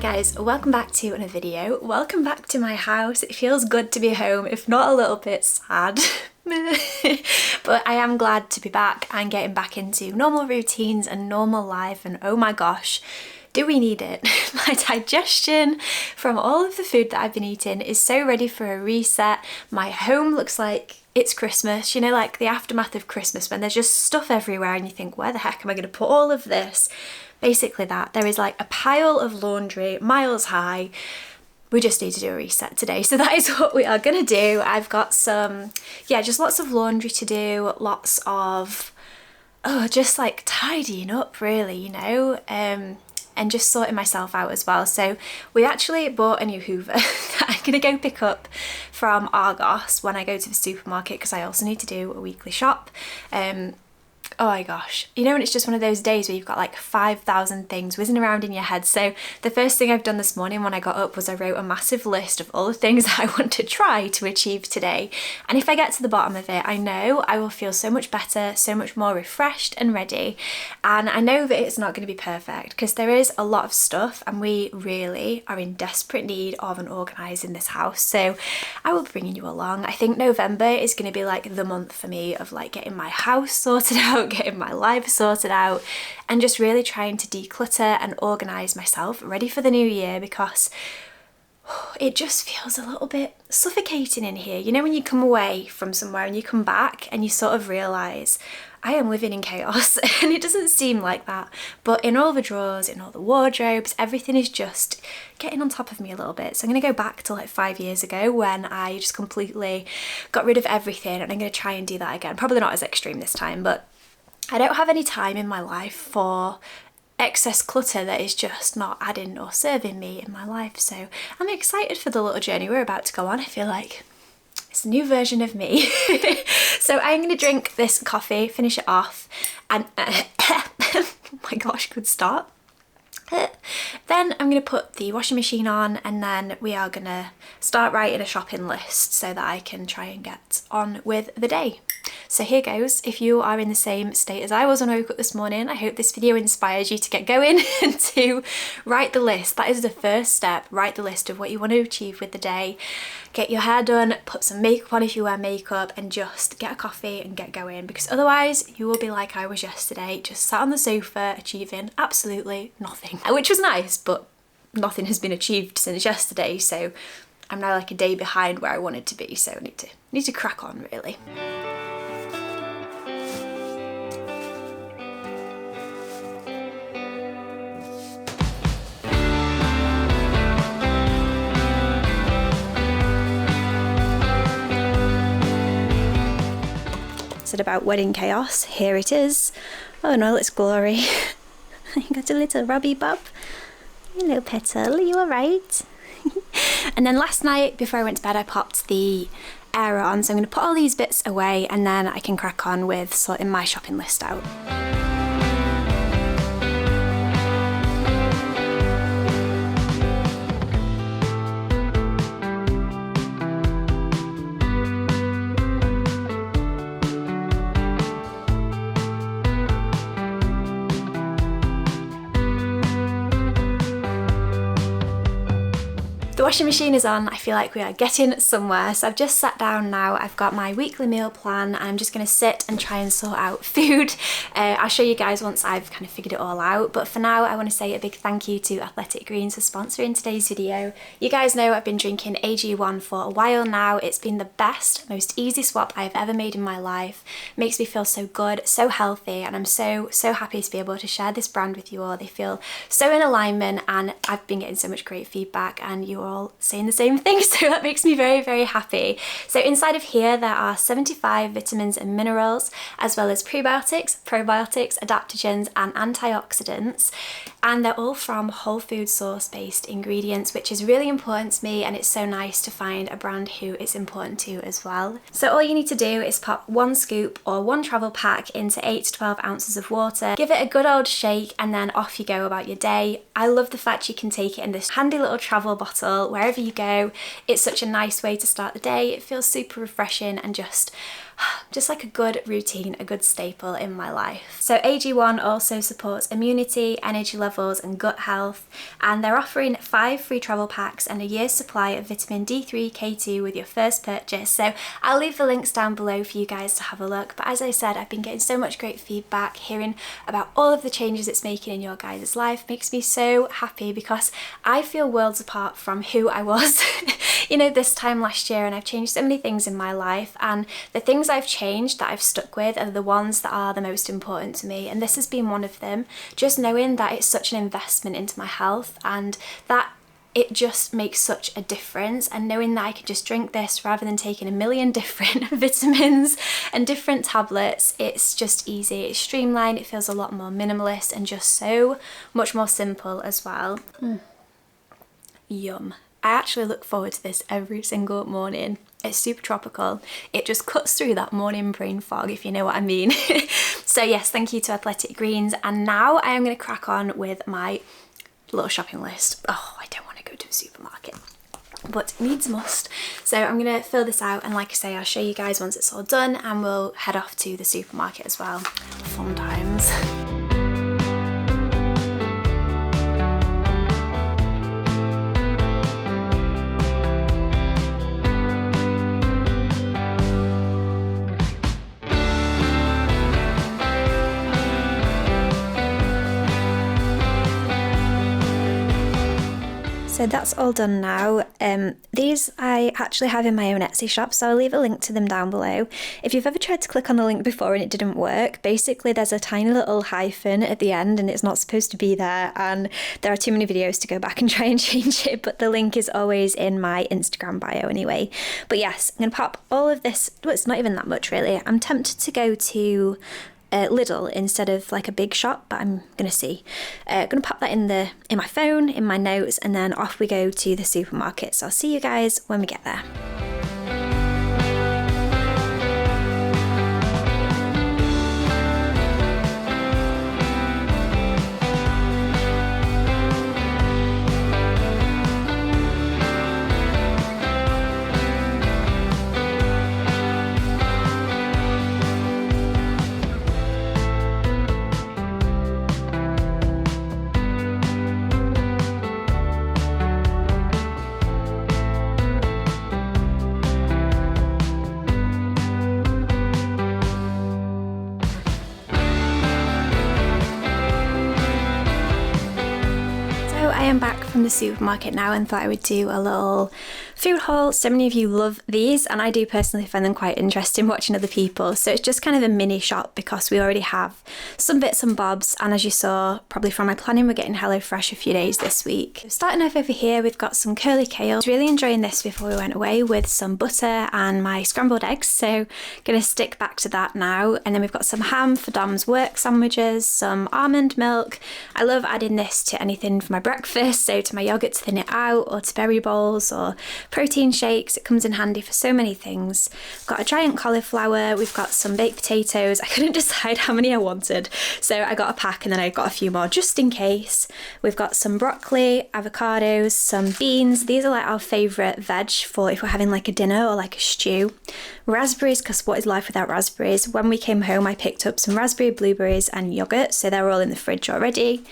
guys, welcome back to another video. Welcome back to my house. It feels good to be home, if not a little bit sad. But I am glad to be back and getting back into normal routines and normal life, and oh my gosh, do we need it? My digestion from all of the food that I've been eating is so ready for a reset. My home looks like it's Christmas, you know, like the aftermath of Christmas when there's just stuff everywhere and you think, where the heck am I going to put all of this? Basically that. There is like a pile of laundry miles high. We just need to do a reset today. So that is what we are going to do. I've got some, just lots of laundry to do, lots of, just like tidying up really, you know, and just sorting myself out as well. So we actually bought a new Hoover that I'm going to go pick up from Argos when I go to the supermarket, because I also need to do a weekly shop. Oh my gosh, you know when it's just one of those days where you've got like 5,000 things whizzing around in your head. So the first thing I've done this morning when I got up was I wrote a massive list of all the things that I want to try to achieve today. And if I get to the bottom of it, I know I will feel so much better, so much more refreshed and ready. And I know that it's not going to be perfect because there is a lot of stuff and we really are in desperate need of an organising this house. So I will be bringing you along. I think November is going to be like the month for me of like getting my house sorted out, getting my life sorted out, and just really trying to declutter and organise myself ready for the new year, because it just feels a little bit suffocating in here. You know when you come away from somewhere and you come back and you sort of realise I am living in chaos, and it doesn't seem like that, but in all the drawers, in all the wardrobes, everything is just getting on top of me a little bit. So I'm going to go back to like 5 years ago when I just completely got rid of everything, and I'm going to try and do that again. Probably not as extreme this time, but I don't have any time in my life for excess clutter that is just not adding or serving me in my life. So I'm excited for the little journey we're about to go on. I feel like it's a new version of me. So I'm going to drink this coffee, finish it off, and oh my gosh, good start. Then I'm going to put the washing machine on, and then we are going to start writing a shopping list so that I can try and get on with the day. So here goes. If you are in the same state as I was when I woke up this morning, I hope this video inspires you to get going and to write the list. That is the first step. Write the list of what you want to achieve with the day. Get your hair done, put some makeup on if you wear makeup, and just get a coffee and get going, because otherwise you will be like I was yesterday, just sat on the sofa achieving absolutely nothing, which was nice, but nothing has been achieved since yesterday. So I'm now like a day behind where I wanted to be, so I need to crack on really. About wedding chaos, here it is. Oh in all its glory. I got a little Robbie Bob. Hello Petal, are you alright? And then last night before I went to bed I popped the air on, so I'm going to put all these bits away and then I can crack on with sorting my shopping list out. The washing machine is on. I feel like we are getting somewhere. So I've just sat down now. I've got my weekly meal plan. I'm just going to sit and try and sort out food. I'll show you guys once I've kind of figured it all out. But for now, I want to say a big thank you to Athletic Greens for sponsoring today's video. You guys know I've been drinking AG1 for a while now. It's been the best, most easy swap I've ever made in my life. It makes me feel so good, so healthy, and I'm so happy to be able to share this brand with you all. They feel so in alignment, and I've been getting so much great feedback, and you all saying the same thing, so that makes me very happy. So inside of here there are 75 vitamins and minerals, as well as prebiotics, probiotics, adaptogens and antioxidants, and they're all from whole food source based ingredients, which is really important to me, and it's so nice to find a brand who it's important to as well. So all you need to do is pop 1 scoop or 1 travel pack into 8 to 12 ounces of water, give it a good old shake, and then off you go about your day. I love the fact you can take it in this handy little travel bottle wherever you go. It's such a nice way to start the day. It feels super refreshing and just just like a good routine, a good staple in my life. So AG1 also supports immunity, energy levels and gut health, and they're offering 5 free travel packs and a year's supply of vitamin D3, K2 with your first purchase. So I'll leave the links down below for you guys to have a look. But as I said, I've been getting so much great feedback, hearing about all of the changes it's making in your guys' life makes me so happy, because I feel worlds apart from who I was you know, this time last year, and I've changed so many things in my life, and the things I've changed that I've stuck with are the ones that are the most important to me, and this has been one of them. Just knowing that it's such an investment into my health and that it just makes such a difference, and knowing that I can just drink this rather than taking a million different vitamins and different tablets, it's just easy, it's streamlined, it feels a lot more minimalist and just so much more simple as well. Yum. I actually look forward to this every single morning. It's super tropical. It just cuts through that morning brain fog, if you know what I mean. So yes, thank you to Athletic Greens. And now I am going to crack on with my little shopping list. Oh, I don't want to go to a supermarket, but needs must. So I'm going to fill this out, and like I say, I'll show you guys once it's all done, and we'll head off to the supermarket as well. Fun times. So that's all done now. These I actually have in my own Etsy shop, so I'll leave a link to them down below. If you've ever tried to click on the link before and it didn't work, basically there's a tiny little hyphen at the end and it's not supposed to be there, and there are too many videos to go back and try and change it, but the link is always in my Instagram bio anyway. But yes, I'm going to pop all of this, well, it's not even that much really. I'm tempted to go to Lidl instead of like a big shop, but I'm gonna see. Gonna pop that in my phone, in my notes, and then off we go to the supermarket. So I'll see you guys when we get there. I am back from the supermarket now and thought I would do a little food haul. So many of you love these, and I do personally find them quite interesting watching other people. So it's just kind of a mini shop because we already have some bits and bobs, and as you saw probably from my planning, we're getting HelloFresh a few days this week. Starting off over here, we've got some curly kale. I was really enjoying this before we went away with some butter and my scrambled eggs, so gonna stick back to that now. And then we've got some ham for Dom's work sandwiches, some almond milk. I love adding this to anything for my breakfast, so to my yogurt to thin it out, or to berry bowls or protein shakes. It comes in handy for so many things. We've got a giant cauliflower, we've got some baked potatoes. I couldn't decide how many I wanted, so I got a pack and then I got a few more just in case. We've got some broccoli, avocados, some beans. These are like our favourite veg for if we're having like a dinner or like a stew. Raspberries, because what is life without raspberries? When we came home I picked up some raspberry, blueberries and yogurt, so they're all in the fridge already.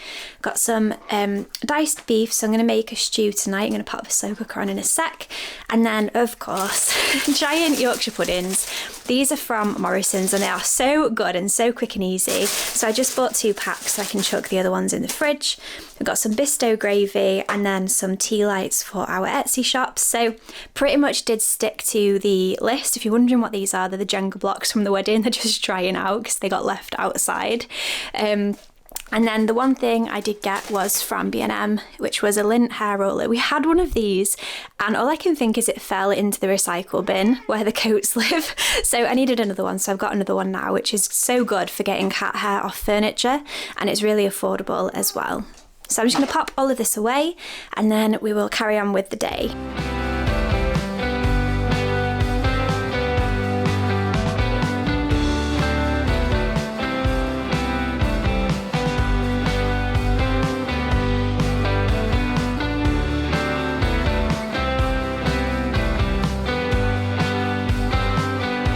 Got some diced beef, so I'm going to make a stew tonight. I'm going to pop the slow cooker on in a sec. And then of course giant Yorkshire puddings. These are from Morrison's and they are so good and so quick and easy, so I just bought 2 packs so I can chuck the other ones in the fridge. We've got some Bisto gravy and then some tea lights for our Etsy shop, so pretty much did stick to the list. If you're wondering what these are, they're the Jenga blocks from the wedding. They're just drying out because they got left outside. And then the one thing I did get was from B&M, which was a lint hair roller. We had one of these and all I can think is it fell into the recycle bin where the coats live. So I needed another one, so I've got another one now, which is so good for getting cat hair off furniture, and it's really affordable as well. So I'm just going to pop all of this away and then we will carry on with the day.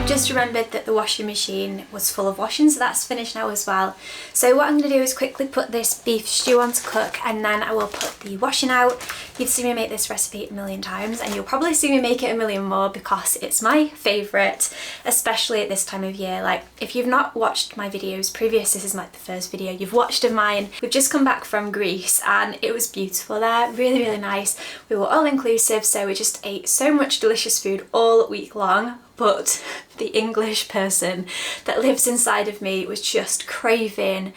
Just remembered that the washing machine was full of washing, so that's finished now as well. So what I'm going to do is quickly put this beef stew on to cook, and then I will put the washing out. You've seen me make this recipe a million times, and you'll probably see me make it a million more because it's my favourite, especially at this time of year. Like, if you've not watched my videos previous, this is like the first video you've watched of mine. We've just come back from Greece and it was beautiful there, really, really nice. We were all inclusive, so we just ate so much delicious food all week long. But the English person that lives inside of me was just craving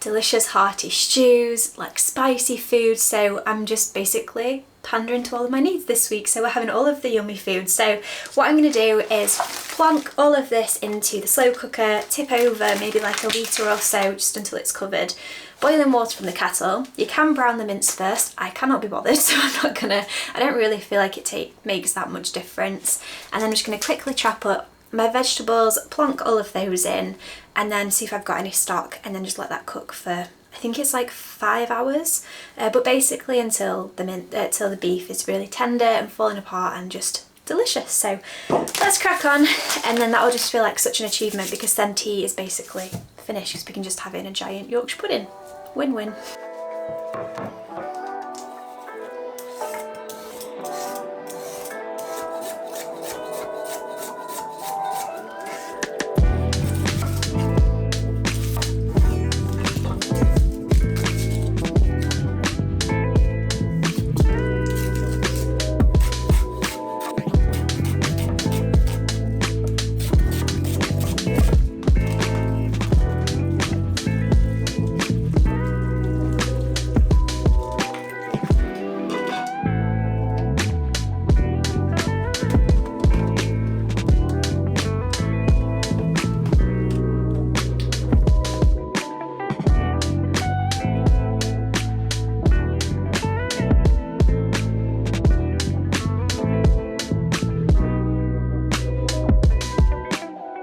delicious hearty stews, like spicy food, so I'm just basically pandering to all of my needs this week. So we're having all of the yummy food. So what I'm going to do is plonk all of this into the slow cooker, tip over maybe like a litre or so just until it's covered. Boiling water from the kettle. You can brown the mince first. I cannot be bothered, so I'm not gonna. I don't really feel like it makes that much difference. And then I'm just gonna quickly chop up my vegetables, plonk all of those in, and then see if I've got any stock, and then just let that cook for, I think it's like 5 hours, but basically until till the beef is really tender and falling apart and just delicious. So let's crack on, and then that'll just feel like such an achievement because then tea is basically finished because we can just have it in a giant Yorkshire pudding. Win-win.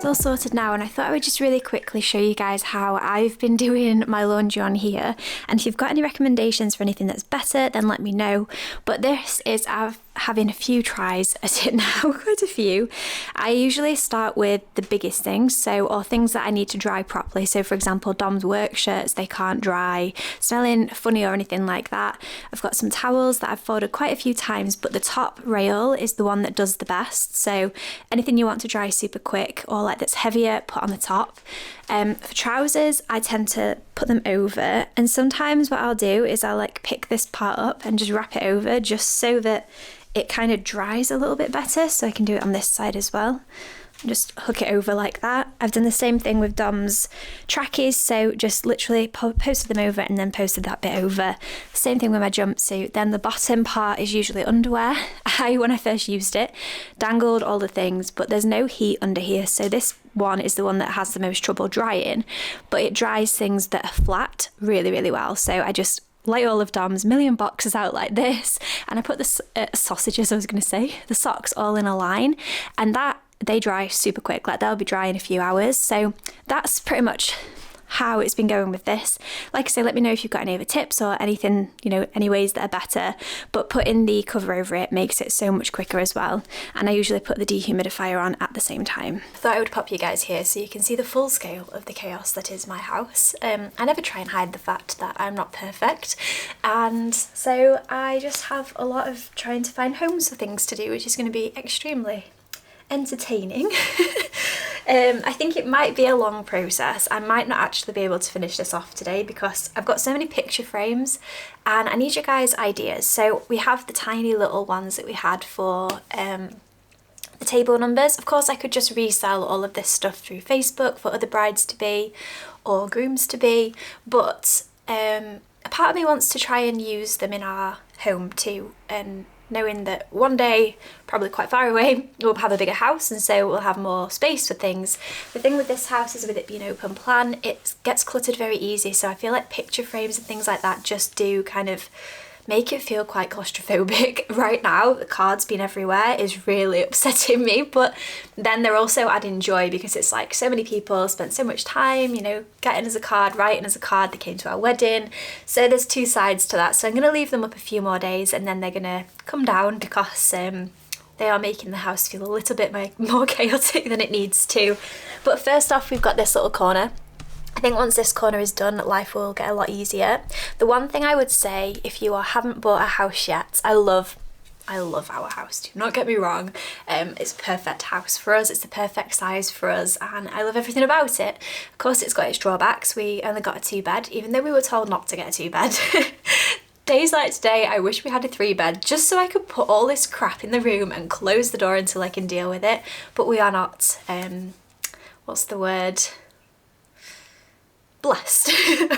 All sorted now, and I thought I would just really quickly show you guys how I've been doing my laundry on here, and if you've got any recommendations for anything that's better then let me know. But this is having a few tries at it now, quite a few. I usually start with the biggest things, or things that I need to dry properly. So for example, Dom's work shirts, they can't dry smelling funny or anything like that. I've got some towels that I've folded quite a few times, but the top rail is the one that does the best. So anything you want to dry super quick or like that's heavier, put on the top. For trousers, I tend to put them over, and sometimes what I'll do is I'll like pick this part up and just wrap it over just so that it kind of dries a little bit better, so I can do it on this side as well. Just hook it over like that. I've done the same thing with Dom's trackies, so just literally posted them over and then posted that bit over. Same thing with my jumpsuit. Then the bottom part is usually underwear. When I first used it, dangled all the things, but there's no heat under here, so this one is the one that has the most trouble drying, but it dries things that are flat really, really well. So I just lay all of Dom's million boxes out like this, and I put the sausages, the socks all in a line, and that they dry super quick. Like, they'll be dry in a few hours. So that's pretty much how it's been going with this. Like I say, let me know if you've got any other tips or anything, any ways that are better, but putting the cover over it makes it so much quicker as well. And I usually put the dehumidifier on at the same time. I thought I would pop you guys here so you can see the full scale of the chaos that is my house. I never try and hide the fact that I'm not perfect, and so I just have a lot of trying to find homes for things to do, which is going to be extremely entertaining. I think it might be a long process. I might not actually be able to finish this off today because I've got so many picture frames and I need your guys' ideas. So we have the tiny little ones that we had for the table numbers. Of course I could just resell all of this stuff through Facebook for other brides to be or grooms to be, but a part of me wants to try and use them in our home too, and knowing that one day, probably quite far away, we'll have a bigger house and so we'll have more space for things. The thing with this house is with it being open plan, it gets cluttered very easy, so I feel like picture frames and things like that just do kind of make it feel quite claustrophobic. Right now, the cards being everywhere is really upsetting me, but then they're also adding joy because it's like so many people spent so much time, getting us a card, writing us a card, they came to our wedding. So there's two sides to that. So I'm going to leave them up a few more days and then they're going to come down because they are making the house feel a little bit more chaotic than it needs to. But first off, we've got this little corner. I think once this corner is done, life will get a lot easier. The one thing I would say, if you haven't bought a house yet, I love our house, do not get me wrong. It's a perfect house for us, it's the perfect size for us, and I love everything about it. Of course, it's got its drawbacks. We only got a 2-bed, even though we were told not to get a 2-bed. Days like today, I wish we had a 3-bed, just so I could put all this crap in the room and close the door until I can deal with it. But we are not, what's the word? Blessed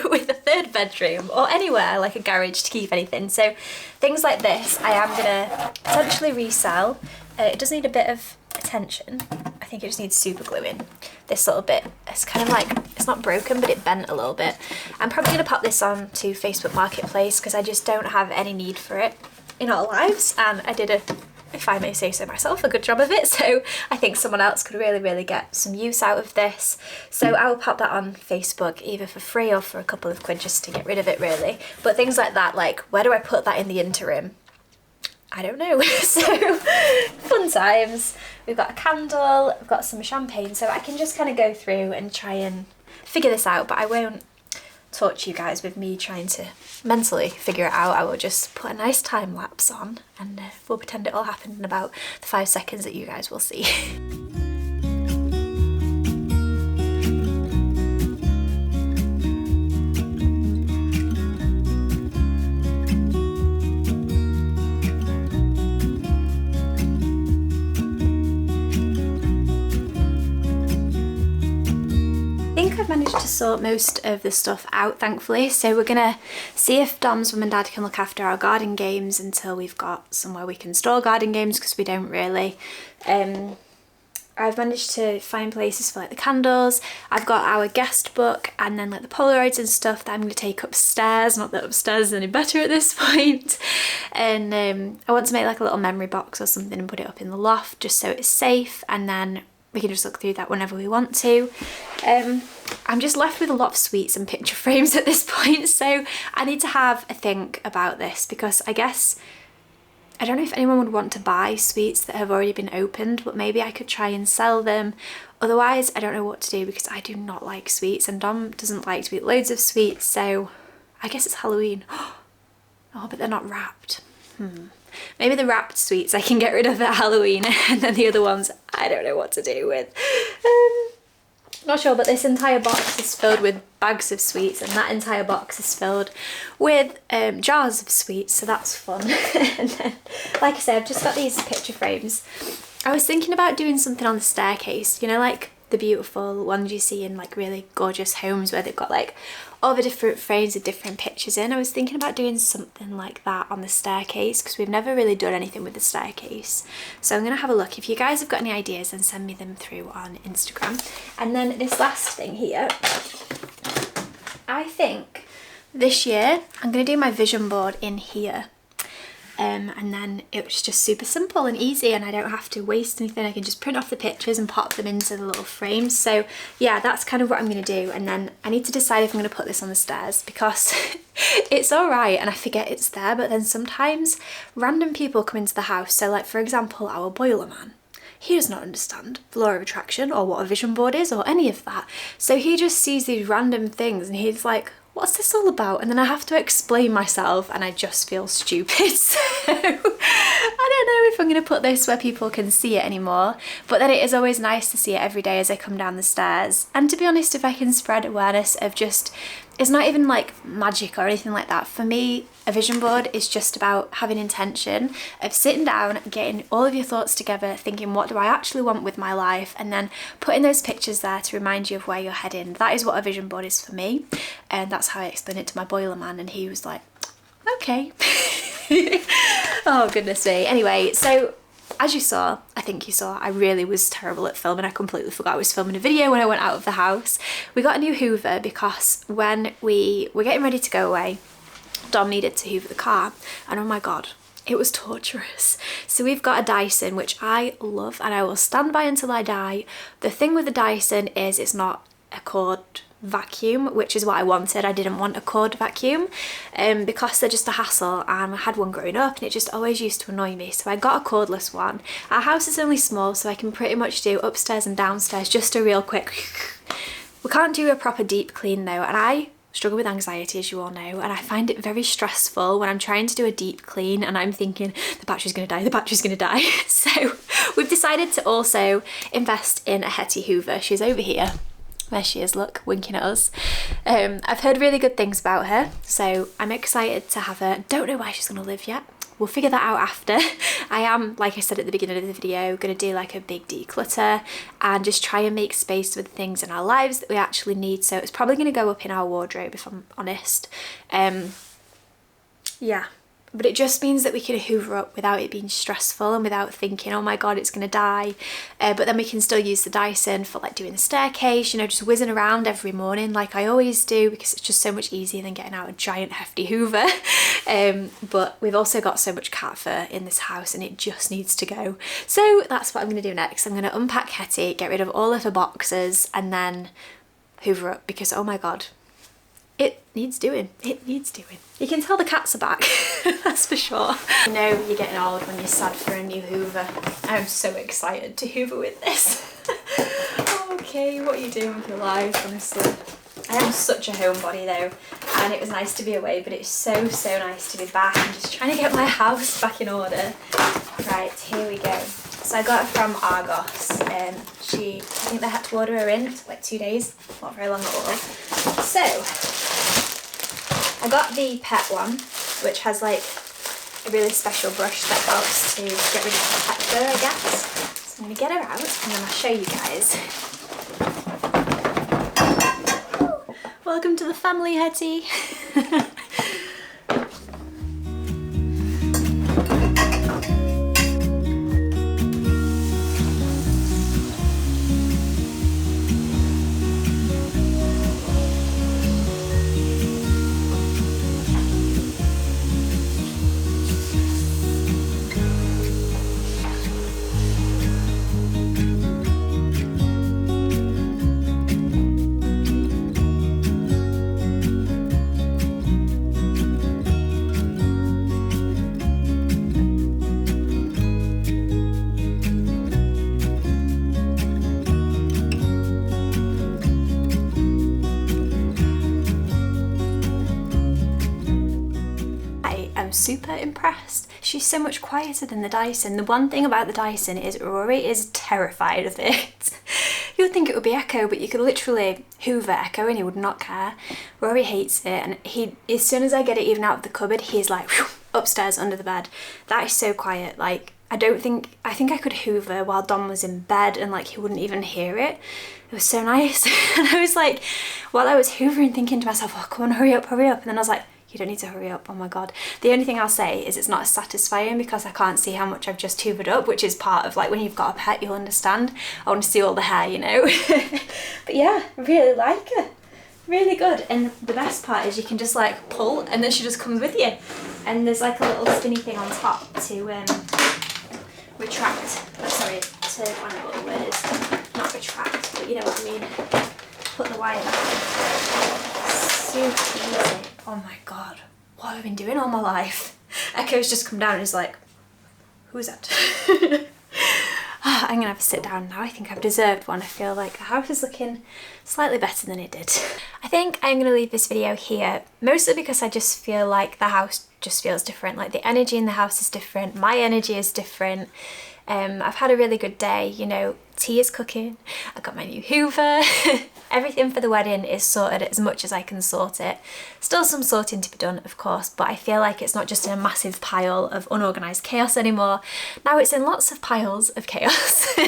with a 3rd bedroom or anywhere like a garage to keep anything. So things like this I am gonna potentially resell. It does need a bit of attention. I think it just needs super gluing. This little bit, it's kind of like, it's not broken, but it bent a little bit. I'm probably gonna pop this on to Facebook Marketplace because I just don't have any need for it in our lives, and I did if I may say so myself, a good job of it. So I think someone else could really get some use out of this. So I will pop that on Facebook either for free or for a couple of quid just to get rid of it really. But things like that, like where do I put that in the interim? I don't know. So fun times. We've got a candle, we've got some champagne, so I can just kind of go through and try and figure this out, but I won't torture you guys with me trying to mentally figure it out. I will just put a nice time lapse on and we'll pretend it all happened in about the 5 seconds that you guys will see. I've managed to sort most of the stuff out, thankfully, so we're gonna see if Dom's mum and dad can look after our garden games until we've got somewhere we can store garden games, because we don't really. I've managed to find places for like the candles. I've got our guest book and then like the Polaroids and stuff that I'm going to take upstairs. Not that upstairs is any better at this point. And I want to make like a little memory box or something and put it up in the loft just so it's safe, and then we can just look through that whenever we want to. I'm just left with a lot of sweets and picture frames at this point, so I need to have a think about this, because I guess, I don't know if anyone would want to buy sweets that have already been opened, but maybe I could try and sell them. Otherwise, I don't know what to do because I do not like sweets and Dom doesn't like to eat loads of sweets, so I guess it's Halloween. Oh, but they're not wrapped. Maybe the wrapped sweets I can get rid of at Halloween, and then the other ones I don't know what to do with. Not sure, but this entire box is filled with bags of sweets, and that entire box is filled with jars of sweets, so that's fun. And then, like I said, I've just got these picture frames. I was thinking about doing something on the staircase, you know, like the beautiful ones you see in like really gorgeous homes where they've got like all the different frames with different pictures in. I was thinking about doing something like that on the staircase because we've never really done anything with the staircase. So I'm going to have a look. If you guys have got any ideas, then send me them through on Instagram. And then this last thing here, I think this year I'm going to do my vision board in here. And then it was just super simple and easy, and I don't have to waste anything. I can just print off the pictures and pop them into the little frames. So yeah, that's kind of what I'm going to do. And then I need to decide if I'm going to put this on the stairs, because it's all right and I forget it's there, but then sometimes random people come into the house. So like, for example, our boiler man. He does not understand the law of attraction or what a vision board is or any of that. So he just sees these random things and he's like, what's this all about? And then I have to explain myself and I just feel stupid. So I don't know if I'm going to put this where people can see it anymore, but then it is always nice to see it every day as I come down the stairs. And to be honest, if I can spread awareness of just, it's not even like magic or anything like that. For me, a vision board is just about having intention of sitting down, getting all of your thoughts together, thinking what do I actually want with my life, and then putting those pictures there to remind you of where you're heading. That is what a vision board is for me, and that's how I explained it to my boiler man, and he was like, okay. Oh goodness me. Anyway, so as you saw, I think you saw, I really was terrible at filming. I completely forgot I was filming a video when I went out of the house. We got a new hoover because when we were getting ready to go away, Dom needed to hoover the car, and oh my god, it was torturous. So we've got a Dyson, which I love and I will stand by until I die. The thing with the Dyson is it's not a cord vacuum, which is what I wanted. I didn't want a cord vacuum because they're just a hassle, and I had one growing up and it just always used to annoy me, so I got a cordless one. Our house is only small, so I can pretty much do upstairs and downstairs, just a real quick. We can't do a proper deep clean though, and I struggle with anxiety, as you all know, and I find it very stressful when I'm trying to do a deep clean and I'm thinking the battery's gonna die, the battery's gonna die. So we've decided to also invest in a Hetty Hoover. She's over here. There she is, look, winking at us. I've heard really good things about her, so I'm excited to have her. Don't know where she's gonna live yet. We'll figure that out after. I am, like I said at the beginning of the video, gonna do like a big declutter and just try and make space with things in our lives that we actually need. So it's probably gonna go up in our wardrobe, if I'm honest. Yeah. But it just means that we can hoover up without it being stressful and without thinking, oh my god, it's gonna die. But then we can still use the Dyson for like doing the staircase, you know, just whizzing around every morning like I always do, because it's just so much easier than getting out a giant hefty hoover. But we've also got so much cat fur in this house and it just needs to go. So that's what I'm gonna do next. I'm gonna unpack Hetty, get rid of all of her boxes, and then hoover up, because oh my god, it needs doing. It needs doing. You can tell the cats are back, that's for sure. You know you're getting old when you're sad for a new hoover. I'm so excited to hoover with this. Okay, what are you doing with your life, honestly? I am such a homebody though, and it was nice to be away, but it's so nice to be back. I'm just trying to get my house back in order. Right, here we go. So I got her from Argos. I think they had to order her in like 2 days, not very long at all. So I got the pet one, which has like a really special brush that helps to get rid of the pet fur, I guess. So I'm gonna get her out and then I'll show you guys. Welcome to the family, Hetty. Super impressed. She's so much quieter than the Dyson. The one thing about the Dyson is Rory is terrified of it. You'd think it would be Echo, but you could literally hoover Echo and he would not care. Rory hates it, and as soon as I get it even out of the cupboard, he's like whew, upstairs under the bed. That is so quiet. Like I think I could hoover while Dom was in bed and like he wouldn't even hear it. It was so nice. And I was like, while I was hoovering, thinking to myself, oh come on, hurry up. And then I was like, you don't need to hurry up, oh my god. The only thing I'll say is it's not as satisfying because I can't see how much I've just hoovered up, which is part of like when you've got a pet, you'll understand. I want to see all the hair, you know. But yeah, I really like her. Really good. And the best part is you can just like pull and then she just comes with you. And there's like a little spinny thing on top to retract. Oh, sorry, to find out what the word is. Not retract, but you know what I mean. Put the wire back in. Super easy. Oh my god, what have I been doing all my life? Echo's just come down and is like, who's that? I'm gonna have to sit down now. I think I've deserved one. I feel like the house is looking slightly better than it did. I think I'm gonna leave this video here, mostly because I just feel like the house just feels different. Like the energy in the house is different, my energy is different. I've had a really good day, you know, tea is cooking, I got my new hoover, everything for the wedding is sorted as much as I can sort it. Still some sorting to be done, of course, but I feel like it's not just in a massive pile of unorganised chaos anymore. Now it's in lots of piles of chaos.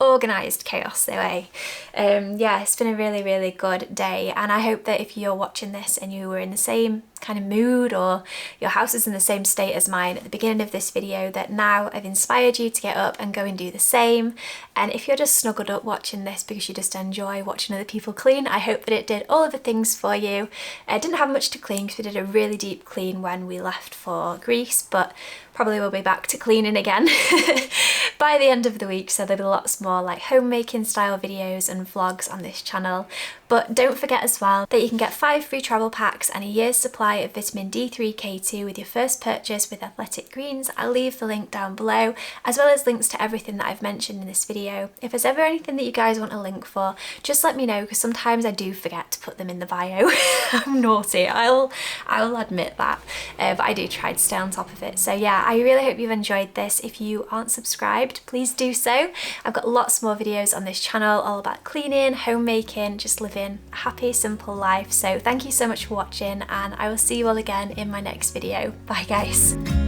Organised chaos, anyway. Yeah, it's been a really good day, and I hope that if you're watching this and you were in the same kind of mood or your house is in the same state as mine at the beginning of this video, that now I've inspired you to get up and go and do the same. And if you're just snuggled up watching this because you just enjoy watching other people clean, I hope that it did all of the things for you. I didn't have much to clean because we did a really deep clean when we left for Greece, but probably we'll be back to cleaning again. by the end of the week, so there'll be lots more like homemaking style videos and vlogs on this channel. But don't forget as well that you can get 5 free travel packs and a year's supply of vitamin D3, K2 with your first purchase with Athletic Greens. I'll leave the link down below, as well as links to everything that I've mentioned in this video. If there's ever anything that you guys want a link for, just let me know, because sometimes I do forget to put them in the bio. I'm naughty, I'll admit that, but I do try to stay on top of it. So yeah, I really hope you've enjoyed this. If you aren't subscribed, please do so. I've got lots more videos on this channel all about cleaning, homemaking, just living a happy, simple life. So thank you so much for watching, and I will see you all again in my next video. Bye guys.